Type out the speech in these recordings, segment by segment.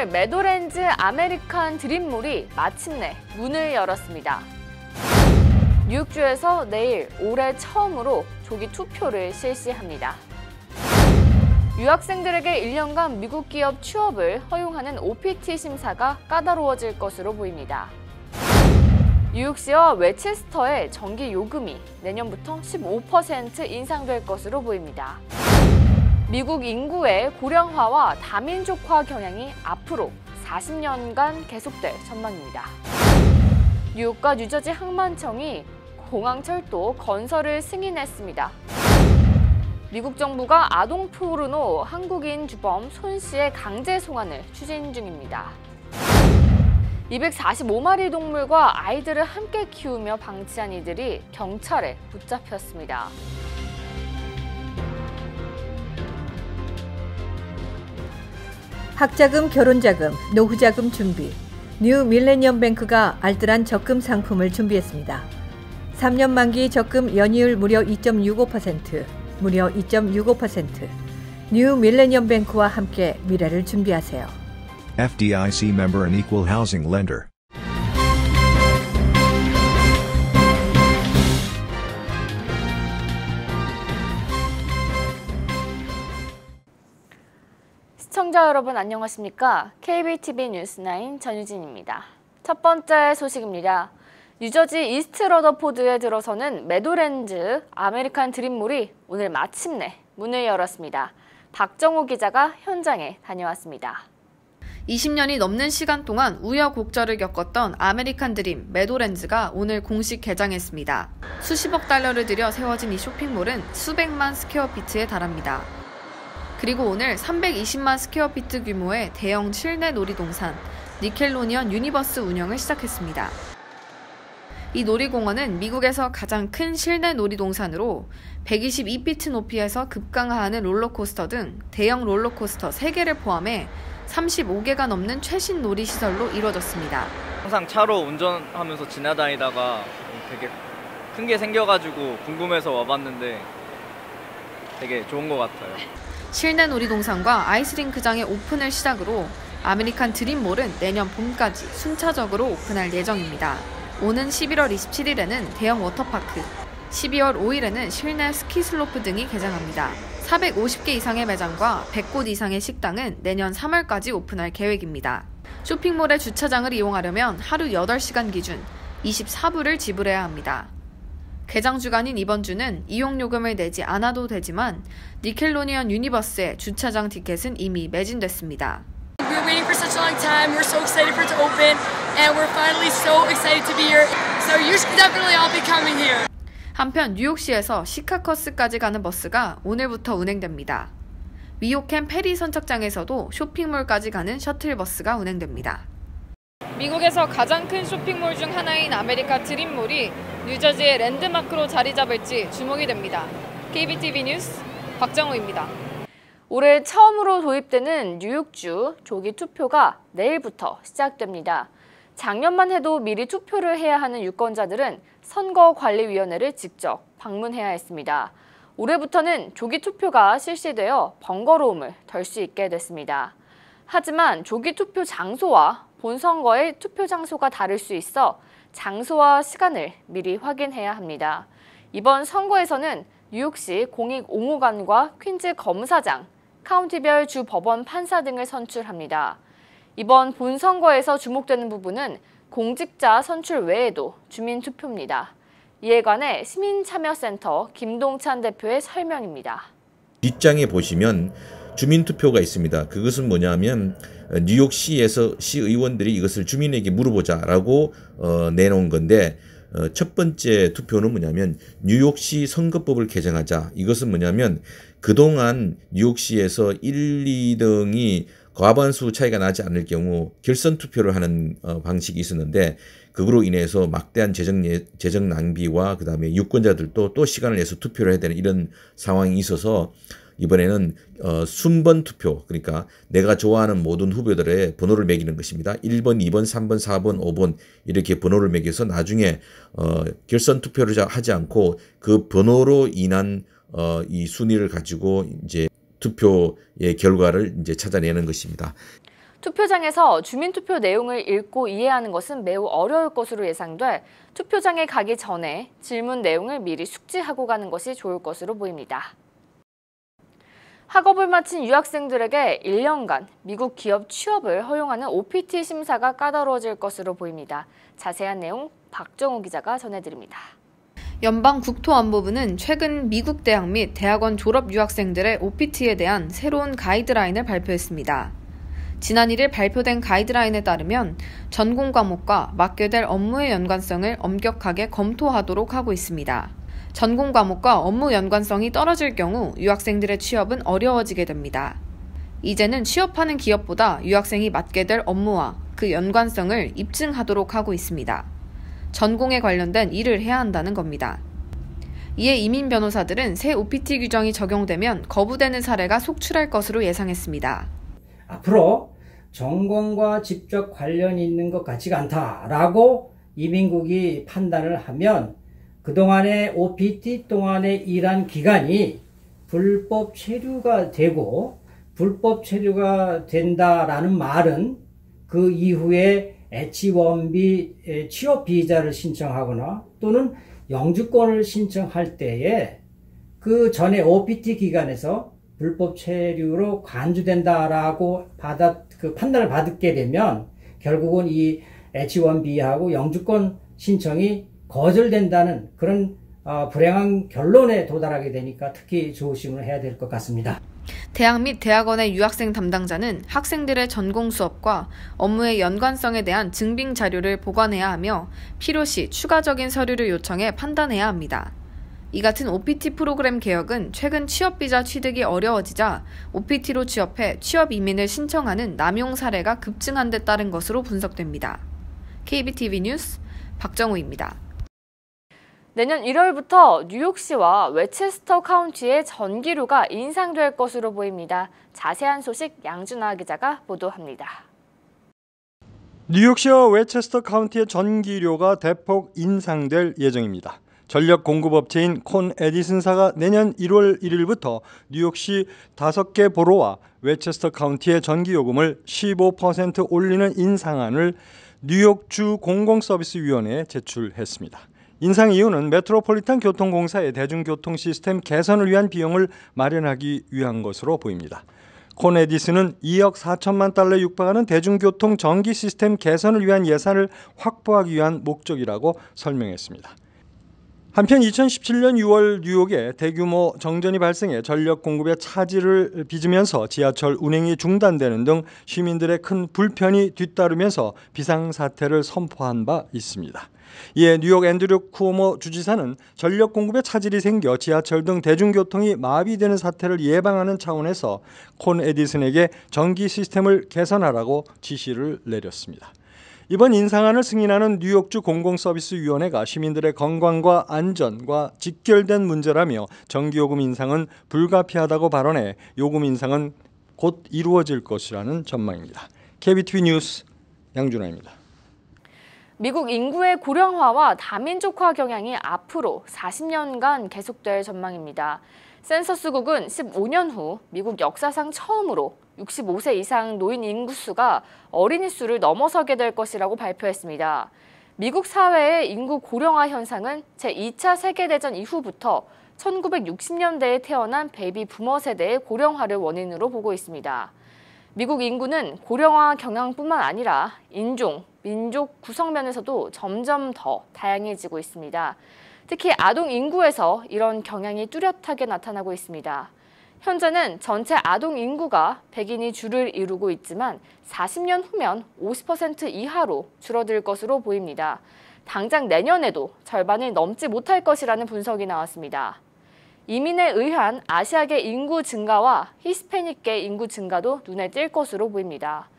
오늘 메도랜즈 아메리칸 드림몰이 마침내 문을 열었습니다. 뉴욕주에서 내일 올해 처음으로 조기 투표를 실시합니다. 유학생들에게 1년간 미국 기업 취업을 허용하는 OPT 심사가 까다로워질 것으로 보입니다. 뉴욕시와 웨체스터의 전기 요금이 내년부터 15% 인상될 것으로 보입니다. 미국 인구의 고령화와 다민족화 경향이 앞으로 40년간 계속될 전망입니다. 뉴욕과 뉴저지 항만청이 공항철도 건설을 승인했습니다. 미국 정부가 아동 포르노 한국인 주범 손 씨의 강제 송환을 추진 중입니다. 245마리 동물과 아이들을 함께 키우며 방치한 이들이 경찰에 붙잡혔습니다. 학자금, 결혼자금, 노후자금 준비. 뉴 밀레니엄 뱅크가 알뜰한 적금 상품을 준비했습니다. 3년 만기 적금 연이율 무려 2.65%, 무려 2.65%. 뉴 밀레니엄 뱅크와 함께 미래를 준비하세요. FDIC member and equal housing lender. 시청자 여러분 안녕하십니까? KBTV 뉴스9 전유진입니다. 첫 번째 소식입니다. 뉴저지 이스트 러더포드에 들어서는 메도랜즈 아메리칸 드림몰이 오늘 마침내 문을 열었습니다. 박정호 기자가 현장에 다녀왔습니다. 20년이 넘는 시간 동안 우여곡절을 겪었던 아메리칸 드림 메도랜즈가 오늘 공식 개장했습니다. 수십억 달러를 들여 세워진 이 쇼핑몰은 수백만 스퀘어피트에 달합니다. 그리고 오늘 320만 스퀘어피트 규모의 대형 실내 놀이동산 니켈로니언 유니버스 운영을 시작했습니다. 이 놀이공원은 미국에서 가장 큰 실내 놀이동산으로 122피트 높이에서 급강하하는 롤러코스터 등 대형 롤러코스터 3개를 포함해 35개가 넘는 최신 놀이시설로 이루어졌습니다. 항상 차로 운전하면서 지나다니다가 되게 큰 게 생겨가지고 궁금해서 와봤는데 되게 좋은 것 같아요. 실내 놀이동산과 아이스링크장의 오픈을 시작으로 아메리칸 드림몰은 내년 봄까지 순차적으로 오픈할 예정입니다. 오는 11월 27일에는 대형 워터파크, 12월 5일에는 실내 스키슬로프 등이 개장합니다. 450개 이상의 매장과 100곳 이상의 식당은 내년 3월까지 오픈할 계획입니다. 쇼핑몰의 주차장을 이용하려면 하루 8시간 기준 24불을 지불해야 합니다. 개장 주간인 이번 주는 이용요금을 내지 않아도 되지만 니켈로니언 유니버스의 주차장 티켓은 이미 매진됐습니다. We're waiting for such a long time. We're so excited for it to open and we're finally so excited to be here. So you should definitely all be coming here. 한편 뉴욕시에서 시카커스까지 가는 버스가 오늘부터 운행됩니다. 위호캠 페리 선착장에서도 쇼핑몰까지 가는 셔틀버스가 운행됩니다. 미국에서 가장 큰 쇼핑몰 중 하나인 아메리카 드림몰이 뉴저지의 랜드마크로 자리 잡을지 주목이 됩니다. KBTV 뉴스 박정호입니다. 올해 처음으로 도입되는 뉴욕주 조기 투표가 내일부터 시작됩니다. 작년만 해도 미리 투표를 해야 하는 유권자들은 선거관리위원회를 직접 방문해야 했습니다. 올해부터는 조기 투표가 실시되어 번거로움을 덜 수 있게 됐습니다. 하지만 조기 투표 장소와 본선거의 투표 장소가 다를 수 있어 장소와 시간을 미리 확인해야 합니다. 이번 선거에서는 뉴욕시 공익옹호관과 퀸즈 검사장, 카운티별 주 법원 판사 등을 선출합니다. 이번 본선거에서 주목되는 부분은 공직자 선출 외에도 주민투표입니다. 이에 관해 시민참여센터 김동찬 대표의 설명입니다. 뒷장에 보시면 주민투표가 있습니다. 그것은 뭐냐면 뉴욕시에서 시의원들이 이것을 주민에게 물어보자라고 내놓은 건데 첫 번째 투표는 뭐냐면 뉴욕시 선거법을 개정하자. 이것은 뭐냐면 그동안 뉴욕시에서 1, 2등이 과반수 차이가 나지 않을 경우 결선 투표를 하는 방식이 있었는데 그거로 인해서 막대한 재정 낭비와 그다음에 유권자들도 또 시간을 내서 투표를 해야 되는 이런 상황이 있어서 이번에는 순번 투표, 그러니까 내가 좋아하는 모든 후보들의 번호를 매기는 것입니다. 1번, 2번, 3번, 4번, 5번 이렇게 번호를 매겨서 나중에 결선 투표를 하지 않고 그 번호로 인한 이 순위를 가지고 이제 투표의 결과를 이제 찾아내는 것입니다. 투표장에서 주민투표 내용을 읽고 이해하는 것은 매우 어려울 것으로 예상돼 투표장에 가기 전에 질문 내용을 미리 숙지하고 가는 것이 좋을 것으로 보입니다. 학업을 마친 유학생들에게 1년간 미국 기업 취업을 허용하는 OPT 심사가 까다로워질 것으로 보입니다. 자세한 내용 박정우 기자가 전해드립니다. 연방국토안보부는 최근 미국 대학 및 대학원 졸업 유학생들의 OPT에 대한 새로운 가이드라인을 발표했습니다. 지난 1일 발표된 가이드라인에 따르면 전공 과목과 맡게 될 업무의 연관성을 엄격하게 검토하도록 하고 있습니다. 전공 과목과 업무 연관성이 떨어질 경우 유학생들의 취업은 어려워지게 됩니다. 이제는 취업하는 기업보다 유학생이 맡게 될 업무와 그 연관성을 입증하도록 하고 있습니다. 전공에 관련된 일을 해야 한다는 겁니다. 이에 이민 변호사들은 새 OPT 규정이 적용되면 거부되는 사례가 속출할 것으로 예상했습니다. 앞으로 전공과 직접 관련이 있는 것 같지가 않다라고 이민국이 판단을 하면 그동안의 OPT 동안의 일한 기간이 불법 체류가 되고 불법 체류가 된다라는 말은 그 이후에 H-1B 취업 비자를 신청하거나 또는 영주권을 신청할 때에 그 전에 OPT 기간에서 불법 체류로 간주된다라고 판단을 받게 되면 결국은 이 H-1B하고 영주권 신청이 거절된다는 그런 불행한 결론에 도달하게 되니까 특히 조심을 해야 될 것 같습니다. 대학 및 대학원의 유학생 담당자는 학생들의 전공 수업과 업무의 연관성에 대한 증빙 자료를 보관해야 하며 필요시 추가적인 서류를 요청해 판단해야 합니다. 이 같은 OPT 프로그램 개혁은 최근 취업비자 취득이 어려워지자 OPT로 취업해 취업 이민을 신청하는 남용 사례가 급증한 데 따른 것으로 분석됩니다. KBTV 뉴스 박정우입니다. 내년 1월부터 뉴욕시와 웨체스터 카운티의 전기료가 인상될 것으로 보입니다. 자세한 소식 양준하 기자가 보도합니다. 뉴욕시와 웨체스터 카운티의 전기료가 대폭 인상될 예정입니다. 전력 공급업체인 콘 에디슨사가 내년 1월 1일부터 뉴욕시 5개 보로와 웨체스터 카운티의 전기요금을 15% 올리는 인상안을 뉴욕주 공공서비스위원회에 제출했습니다. 인상 이유는 메트로폴리탄 교통공사의 대중교통 시스템 개선을 위한 비용을 마련하기 위한 것으로 보입니다. 콘 에디슨은 2억 4천만 달러에 육박하는 대중교통 전기 시스템 개선을 위한 예산을 확보하기 위한 목적이라고 설명했습니다. 한편 2017년 6월 뉴욕에 대규모 정전이 발생해 전력 공급에 차질을 빚으면서 지하철 운행이 중단되는 등 시민들의 큰 불편이 뒤따르면서 비상사태를 선포한 바 있습니다. 이에 뉴욕 앤드류 쿠오모 주지사는 전력 공급에 차질이 생겨 지하철 등 대중교통이 마비되는 사태를 예방하는 차원에서 콘 에디슨에게 전기 시스템을 개선하라고 지시를 내렸습니다. 이번 인상안을 승인하는 뉴욕주 공공서비스위원회가 시민들의 건강과 안전과 직결된 문제라며 전기요금 인상은 불가피하다고 발언해 요금 인상은 곧 이루어질 것이라는 전망입니다. KBTV 뉴스 양준하입니다. 미국 인구의 고령화와 다민족화 경향이 앞으로 40년간 계속될 전망입니다. 센서스국은 15년 후 미국 역사상 처음으로 65세 이상 노인 인구수가 어린이 수를 넘어서게 될 것이라고 발표했습니다. 미국 사회의 인구 고령화 현상은 제2차 세계대전 이후부터 1960년대에 태어난 베이비 부머 세대의 고령화를 원인으로 보고 있습니다. 미국 인구는 고령화 경향뿐만 아니라 인종, 민족 구성 면에서도 점점 더 다양해지고 있습니다. 특히 아동 인구에서 이런 경향이 뚜렷하게 나타나고 있습니다. 현재는 전체 아동 인구가 100인이 주를 이루고 있지만 40년 후면 50% 이하로 줄어들 것으로 보입니다. 당장 내년에도 절반이 넘지 못할 것이라는 분석이 나왔습니다. 이민에 의한 아시아계 인구 증가와 히스패닉계 인구 증가도 눈에 띌 것으로 보입니다.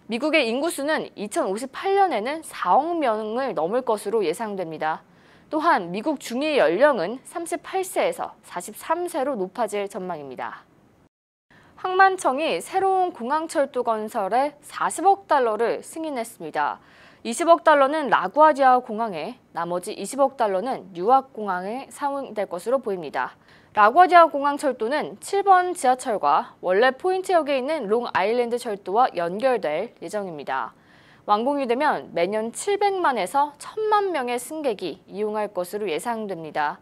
미국의 인구수는 2058년에는 4억 명을 넘을 것으로 예상됩니다. 또한 미국 중위 연령은 38세에서 43세로 높아질 전망입니다. 항만청이 새로운 공항철도 건설에 40억 달러를 승인했습니다. 20억 달러는 라구아디아 공항에, 나머지 20억 달러는 뉴아크 공항에 사용될 것으로 보입니다. 라과디아 공항철도는 7번 지하철과 원래 포인트역에 있는 롱아일랜드 철도와 연결될 예정입니다. 완공이 되면 매년 700만에서 1000만 명의 승객이 이용할 것으로 예상됩니다.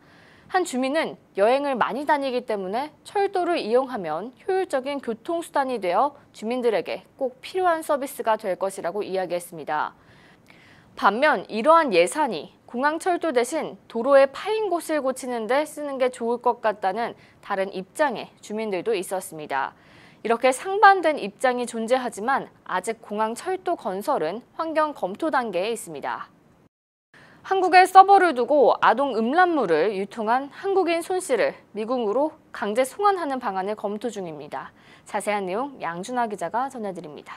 한 주민은 여행을 많이 다니기 때문에 철도를 이용하면 효율적인 교통수단이 되어 주민들에게 꼭 필요한 서비스가 될 것이라고 이야기했습니다. 반면 이러한 예산이 공항철도 대신 도로에 파인 곳을 고치는 데 쓰는 게 좋을 것 같다는 다른 입장의 주민들도 있었습니다. 이렇게 상반된 입장이 존재하지만 아직 공항철도 건설은 환경 검토 단계에 있습니다. 한국에 서버를 두고 아동 음란물을 유통한 한국인 손 씨를 미국으로 강제 송환하는 방안을 검토 중입니다. 자세한 내용 양준하 기자가 전해드립니다.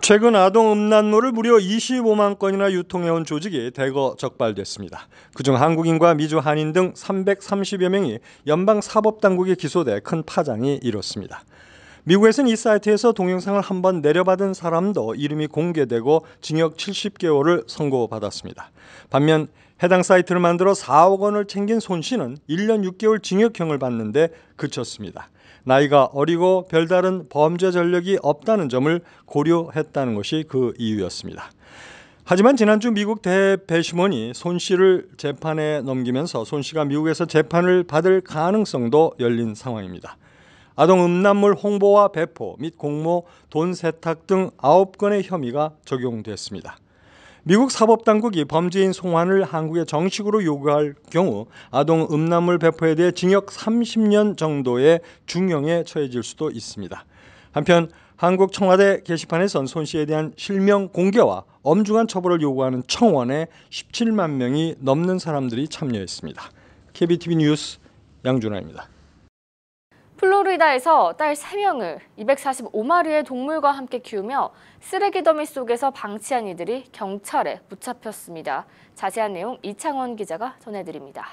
최근 아동 음란물을 무려 25만 건이나 유통해온 조직이 대거 적발됐습니다. 그중 한국인과 미주 한인 등 330여 명이 연방사법당국에 기소돼 큰 파장이 일었습니다. 미국에서는 이 사이트에서 동영상을 한번 내려받은 사람도 이름이 공개되고 징역 70개월을 선고받았습니다. 반면 해당 사이트를 만들어 4억 원을 챙긴 손 씨는 1년 6개월 징역형을 받는데 그쳤습니다. 나이가 어리고 별다른 범죄 전력이 없다는 점을 고려했다는 것이 그 이유였습니다. 하지만 지난주 미국 대배심원이 손 씨를 재판에 넘기면서 손 씨가 미국에서 재판을 받을 가능성도 열린 상황입니다. 아동 음란물 홍보와 배포 및 공모, 돈 세탁 등 9건의 혐의가 적용됐습니다. 미국 사법당국이 범죄인 송환을 한국에 정식으로 요구할 경우 아동 음란물 배포에 대해 징역 30년 정도의 중형에 처해질 수도 있습니다. 한편 한국 청와대 게시판에선 손 씨에 대한 실명 공개와 엄중한 처벌을 요구하는 청원에 17만 명이 넘는 사람들이 참여했습니다. KBTV 뉴스 양준하입니다. 플로리다에서 딸 3명을 245마리의 동물과 함께 키우며 쓰레기 더미 속에서 방치한 이들이 경찰에 붙잡혔습니다. 자세한 내용 이창원 기자가 전해드립니다.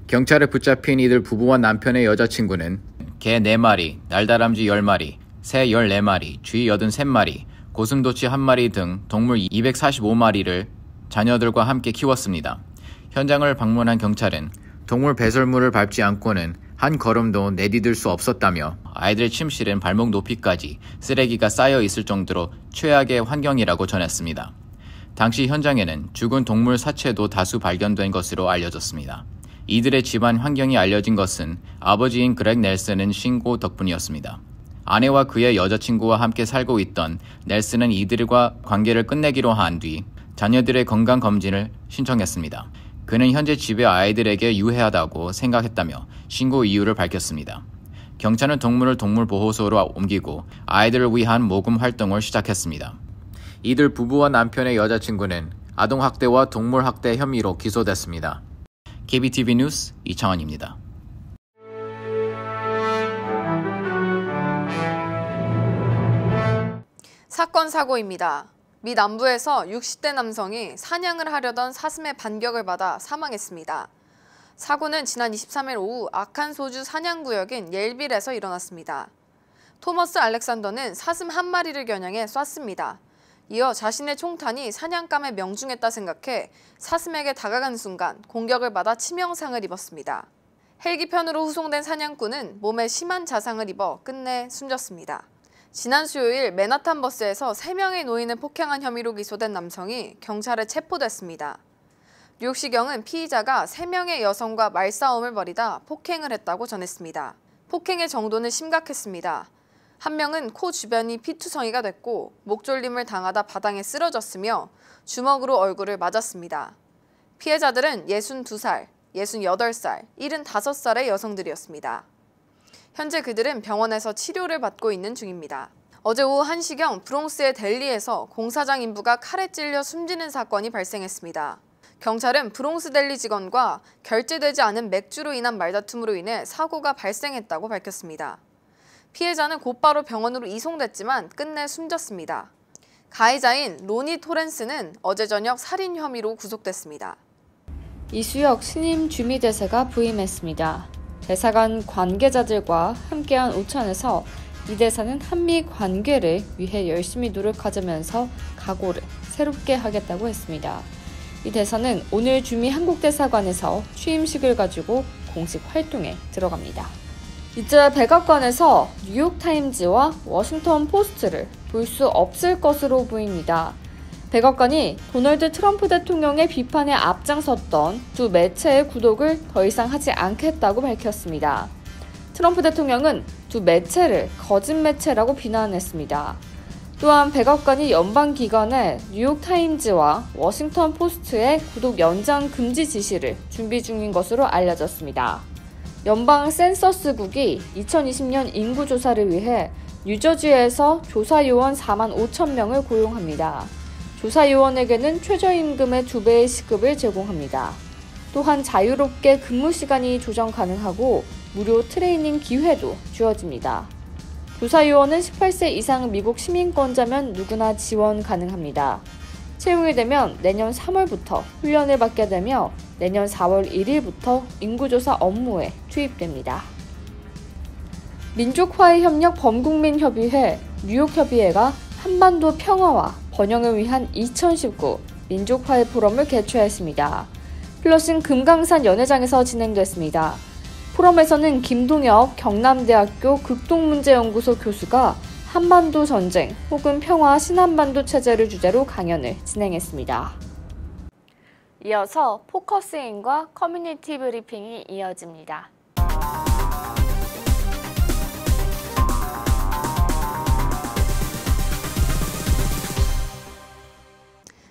경찰에 붙잡힌 이들 부부와 남편의 여자친구는 개 4마리, 날다람쥐 10마리, 새 14마리, 쥐 83마리, 고슴도치 1마리 등 동물 245마리를 자녀들과 함께 키웠습니다. 현장을 방문한 경찰은 동물 배설물을 밟지 않고는 한 걸음도 내디딜 수 없었다며 아이들의 침실은 발목 높이까지 쓰레기가 쌓여 있을 정도로 최악의 환경이라고 전했습니다. 당시 현장에는 죽은 동물 사체도 다수 발견된 것으로 알려졌습니다. 이들의 집안 환경이 알려진 것은 아버지인 그렉 넬슨은 신고 덕분이었습니다. 아내와 그의 여자친구와 함께 살고 있던 넬슨은 이들과 관계를 끝내기로 한 뒤 자녀들의 건강검진을 신청했습니다. 그는 현재 집에 아이들에게 유해하다고 생각했다며 신고 이유를 밝혔습니다. 경찰은 동물을 동물보호소로 옮기고 아이들을 위한 모금 활동을 시작했습니다. 이들 부부와 남편의 여자친구는 아동학대와 동물학대 혐의로 기소됐습니다. KBTV 뉴스 이창원입니다. 사건 사고입니다. 미 남부에서 60대 남성이 사냥을 하려던 사슴의 반격을 받아 사망했습니다. 사고는 지난 23일 오후 아칸소주 사냥구역인 옐빌에서 일어났습니다. 토머스 알렉산더는 사슴 1마리를 겨냥해 쐈습니다. 이어 자신의 총탄이 사냥감에 명중했다 생각해 사슴에게 다가간 순간 공격을 받아 치명상을 입었습니다. 헬기편으로 후송된 사냥꾼은 몸에 심한 자상을 입어 끝내 숨졌습니다. 지난 수요일 맨하탄 버스에서 3명의 노인을 폭행한 혐의로 기소된 남성이 경찰에 체포됐습니다. 뉴욕시경은 피의자가 3명의 여성과 말싸움을 벌이다 폭행을 했다고 전했습니다. 폭행의 정도는 심각했습니다. 한 명은 코 주변이 피투성이가 됐고 목졸림을 당하다 바닥에 쓰러졌으며 주먹으로 얼굴을 맞았습니다. 피해자들은 62살, 68살, 75살의 여성들이었습니다. 현재 그들은 병원에서 치료를 받고 있는 중입니다. 어제 오후 1시경 브롱스의 델리에서 공사장 인부가 칼에 찔려 숨지는 사건이 발생했습니다. 경찰은 브롱스 델리 직원과 결제되지 않은 맥주로 인한 말다툼으로 인해 사고가 발생했다고 밝혔습니다. 피해자는 곧바로 병원으로 이송됐지만 끝내 숨졌습니다. 가해자인 로니 토렌스는 어제 저녁 살인 혐의로 구속됐습니다. 이수혁 신임 주미대사가 부임했습니다. 대사관 관계자들과 함께한 오찬에서 이 대사는 한미 관계를 위해 열심히 노력하자면서 각오를 새롭게 하겠다고 했습니다. 이 대사는 오늘 주미 한국대사관에서 취임식을 가지고 공식 활동에 들어갑니다. 이제 백악관에서 뉴욕타임즈와 워싱턴 포스트를 볼 수 없을 것으로 보입니다. 백악관이 도널드 트럼프 대통령의 비판에 앞장섰던 두 매체의 구독을 더 이상 하지 않겠다고 밝혔습니다. 트럼프 대통령은 두 매체를 거짓 매체라고 비난했습니다. 또한 백악관이 연방기관에 뉴욕타임즈와 워싱턴 포스트의 구독 연장 금지 지시를 준비 중인 것으로 알려졌습니다. 연방 센서스국이 2020년 인구조사를 위해 뉴저지에서 조사요원 4만 5천 명을 고용합니다. 조사요원에게는 최저임금의 2배의 시급을 제공합니다. 또한 자유롭게 근무 시간이 조정 가능하고 무료 트레이닝 기회도 주어집니다. 조사요원은 18세 이상 미국 시민권자면 누구나 지원 가능합니다. 채용이 되면 내년 3월부터 훈련을 받게 되며 내년 4월 1일부터 인구조사 업무에 투입됩니다. 민족화해협력 범국민협의회, 뉴욕협의회가 한반도 평화와 번영을 위한 2019 민족화해 포럼을 개최했습니다. 플러싱 금강산 연회장에서 진행됐습니다. 포럼에서는 김동엽 경남대학교 극동문제연구소 교수가 한반도 전쟁 혹은 평화 신한반도 체제를 주제로 강연을 진행했습니다. 이어서 포커스인과 커뮤니티 브리핑이 이어집니다.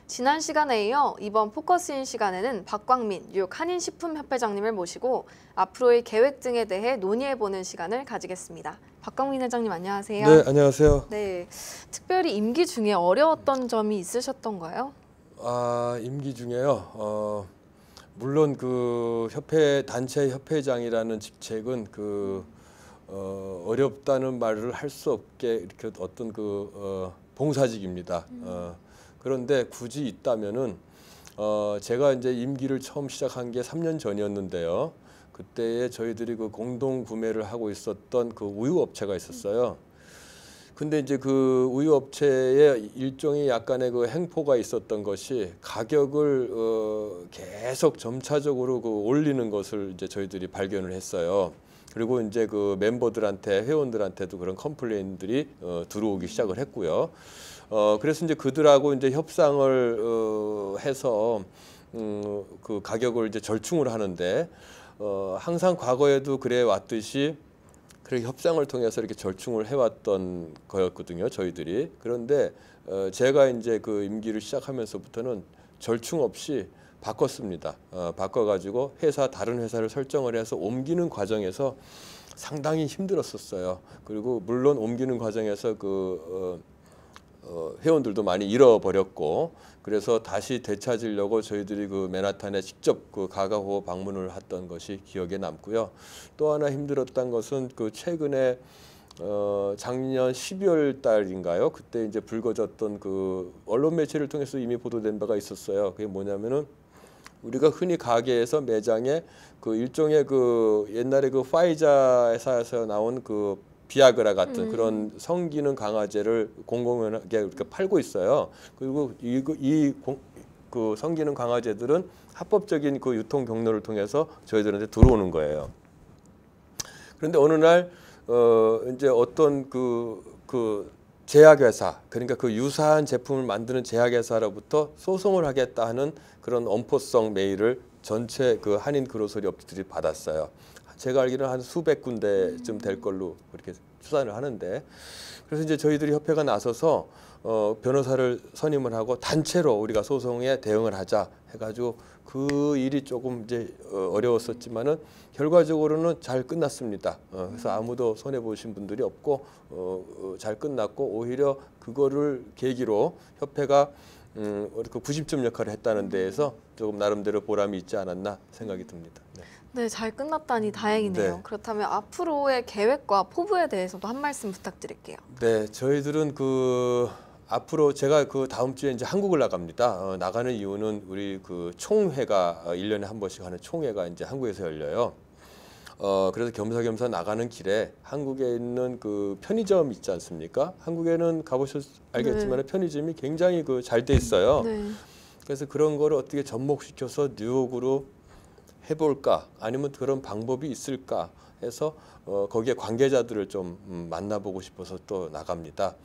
지난 시간에 이어 이번 포커스인 시간에는 박광민 뉴욕 한인식품협회장님을 모시고 앞으로의 계획 등에 대해 논의해보는 시간을 가지겠습니다. 박광민 회장님 안녕하세요. 네, 안녕하세요. 네, 특별히 임기 중에 어려웠던 점이 있으셨던가요? 임기 중에요. 물론 그 협회 단체 협회장이라는 직책은 어렵다는 말을 할 수 없게 이렇게 어떤 봉사직입니다. 그런데 굳이 있다면은 제가 이제 임기를 처음 시작한 게 3년 전이었는데요. 그때에 저희들이 그 공동 구매를 하고 있었던 그 우유 업체가 있었어요. 근데 이제 그 우유 업체에 일종의 약간의 그 행포가 있었던 것이 가격을 계속 점차적으로 올리는 것을 이제 저희들이 발견을 했어요. 그리고 이제 그 멤버들한테 회원들한테도 그런 컴플레인들이 들어오기 시작을 했고요. 그래서 이제 그들하고 이제 협상을 해서 그 가격을 이제 절충을 하는데 항상 과거에도 그래 왔듯이 그렇게 협상을 통해서 이렇게 절충을 해왔던 거였거든요, 저희들이. 그런데 제가 이제 그 임기를 시작하면서부터는 절충 없이 바꿨습니다. 바꿔가지고 다른 회사를 설정을 해서 옮기는 과정에서 상당히 힘들었었어요. 그리고 물론 옮기는 과정에서 회원들도 많이 잃어버렸고, 그래서 다시 되찾으려고 저희들이 그 맨하탄에 직접 가가호 방문을 했던 것이 기억에 남고요. 또 하나 힘들었던 것은 최근에 작년 12월 달인가요? 그때 이제 불거졌던 언론 매체를 통해서 이미 보도된 바가 있었어요. 그게 뭐냐면은 우리가 흔히 가게에서 매장에 일종의 옛날에 파이자 회사에서 나온 비아그라 같은 그런 성기능 강화제를 공공연하게 이렇게 팔고 있어요. 그리고 그 성기능 강화제들은 합법적인 유통 경로를 통해서 저희들한테 들어오는 거예요. 그런데 어느 날 이제 어떤 제약회사, 그러니까 유사한 제품을 만드는 제약회사로부터 소송을 하겠다 하는 그런 엄포성 메일을 전체 한인 그로서리 업체들이 받았어요. 제가 알기로는 한 수백 군데쯤 될 걸로 그렇게 추산을 하는데, 그래서 이제 저희들이 협회가 나서서 변호사를 선임을 하고 단체로 우리가 소송에 대응을 하자 해가지고 그 일이 조금 이제 어려웠었지만은 결과적으로는 잘 끝났습니다. 그래서 아무도 손해 보신 분들이 없고 잘 끝났고, 오히려 그거를 계기로 협회가 그 구심점 역할을 했다는 데에서 조금 나름대로 보람이 있지 않았나 생각이 듭니다. 네, 잘 끝났다니 다행이네요. 네. 그렇다면 앞으로의 계획과 포부에 대해서도 한 말씀 부탁드릴게요. 네, 저희들은 앞으로 제가 다음 주에 이제 한국을 나갑니다. 나가는 이유는 우리 총회가 1년에 한 번씩 하는 총회가 이제 한국에서 열려요. 그래서 겸사겸사 나가는 길에 한국에 있는 편의점 있지 않습니까? 한국에는 알겠지만 편의점이 굉장히 잘 돼 있어요. 네. 그래서 그런 거를 어떻게 접목시켜서 뉴욕으로 해볼까 아니면 그런 방법이 있을까 해서 거기에 관계자들을 좀 만나보고 싶어서 또 나갑니다.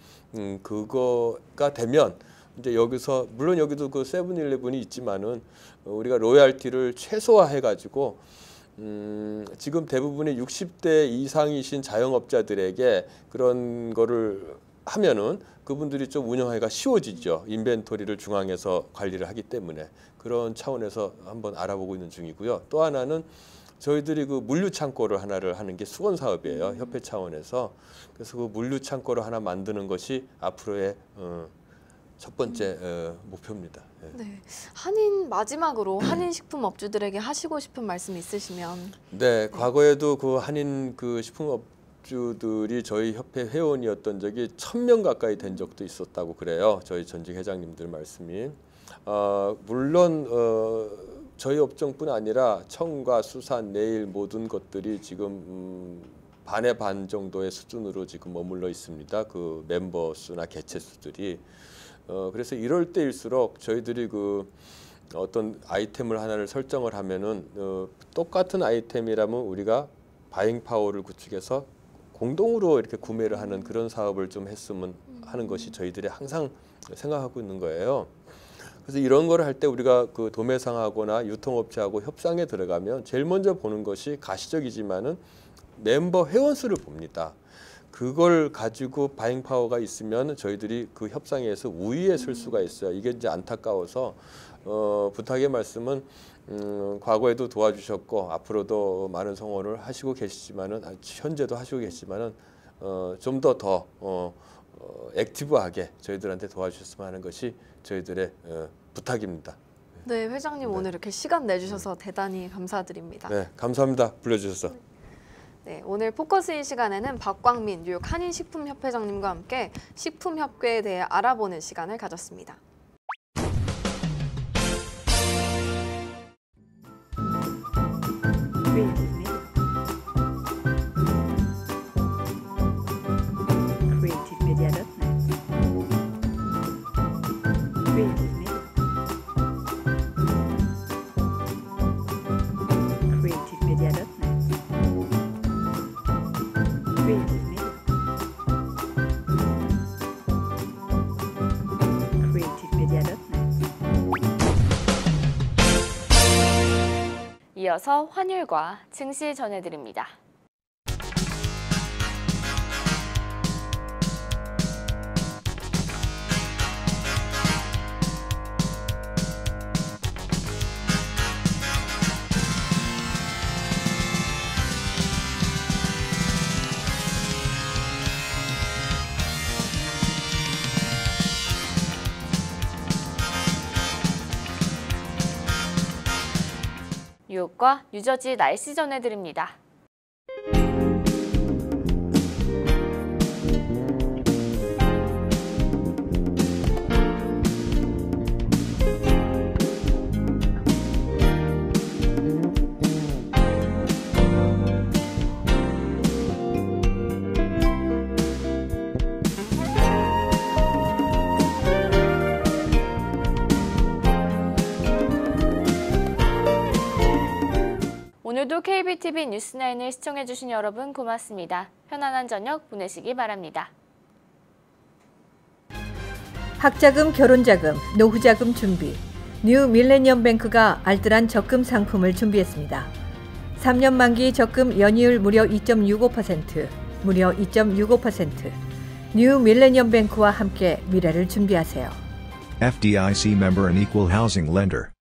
그거가 되면 이제 여기서 물론 여기도 그 세븐일레븐이 있지만은 우리가 로얄티를 최소화해 가지고 지금 대부분의 60대 이상이신 자영업자들에게 그런 거를 하면은 그분들이 좀 운영하기가 쉬워지죠. 인벤토리를 중앙에서 관리를 하기 때문에 그런 차원에서 한번 알아보고 있는 중이고요. 또 하나는 저희들이 그 물류 창고를 하나를 하는 게 수건 사업이에요. 협회 차원에서. 그래서 그 물류 창고를 하나 만드는 것이 앞으로의 첫 번째 목표입니다. 네. 마지막으로 한인 식품 업주들에게 하시고 싶은 말씀 있으시면. 네, 과거에도 그 한인 그 식품 업주들이 저희 협회 회원이었던 적이 1000명 가까이 된 적도 있었다고 그래요. 저희 전직 회장님들 말씀이. 물론 저희 업종뿐 아니라 청과 수산, 네일 모든 것들이 지금 반의 반 정도의 수준으로 지금 머물러 있습니다. 그 멤버 수나 개체 수들이. 그래서 이럴 때일수록 저희들이 그 어떤 아이템을 하나를 설정을 하면은 똑같은 아이템이라면 우리가 바잉 파워를 구축해서 공동으로 이렇게 구매를 하는 그런 사업을 좀 했으면 하는 것이 저희들이 항상 생각하고 있는 거예요. 그래서 이런 거를 할 때 우리가 그 도매상하고나 유통업체하고 협상에 들어가면 제일 먼저 보는 것이 가시적이지만은 멤버 회원 수를 봅니다. 그걸 가지고 바잉 파워가 있으면 저희들이 그 협상에서 우위에 설 수가 있어요. 이게 이제 안타까워서 부탁의 말씀은 과거에도 도와주셨고 앞으로도 많은 성원을 하시고 계시지만은 현재도 하시고 계시지만은 좀 더 액티브하게 저희들한테 도와주셨으면 하는 것이 저희들의 부탁입니다. 네, 회장님 오늘 이렇게 시간 내주셔서 대단히 감사드립니다. 네, 감사합니다. 불러주셔서. 네, 오늘 포커스인 시간에는 박광민 뉴욕 한인식품협회장님과 함께 식품협회에 대해 알아보는 시간을 가졌습니다. 이어서 환율과 증시 전해드립니다. 뉴욕과 뉴저지 날씨 전해드립니다. 오늘도 KBTV 뉴스9을 시청해주신 여러분 고맙습니다. 편안한 저녁 보내시기 바랍니다. 학자금, 결혼자금, 노후자금 준비. 뉴 밀레니엄 뱅크가 알뜰한 적금 상품을 준비했습니다. 3년 만기 적금 연이율 무려 2.65%, 무려 2.65%. 뉴 밀레니엄 뱅크와 함께 미래를 준비하세요. FDIC member and equal housing lender.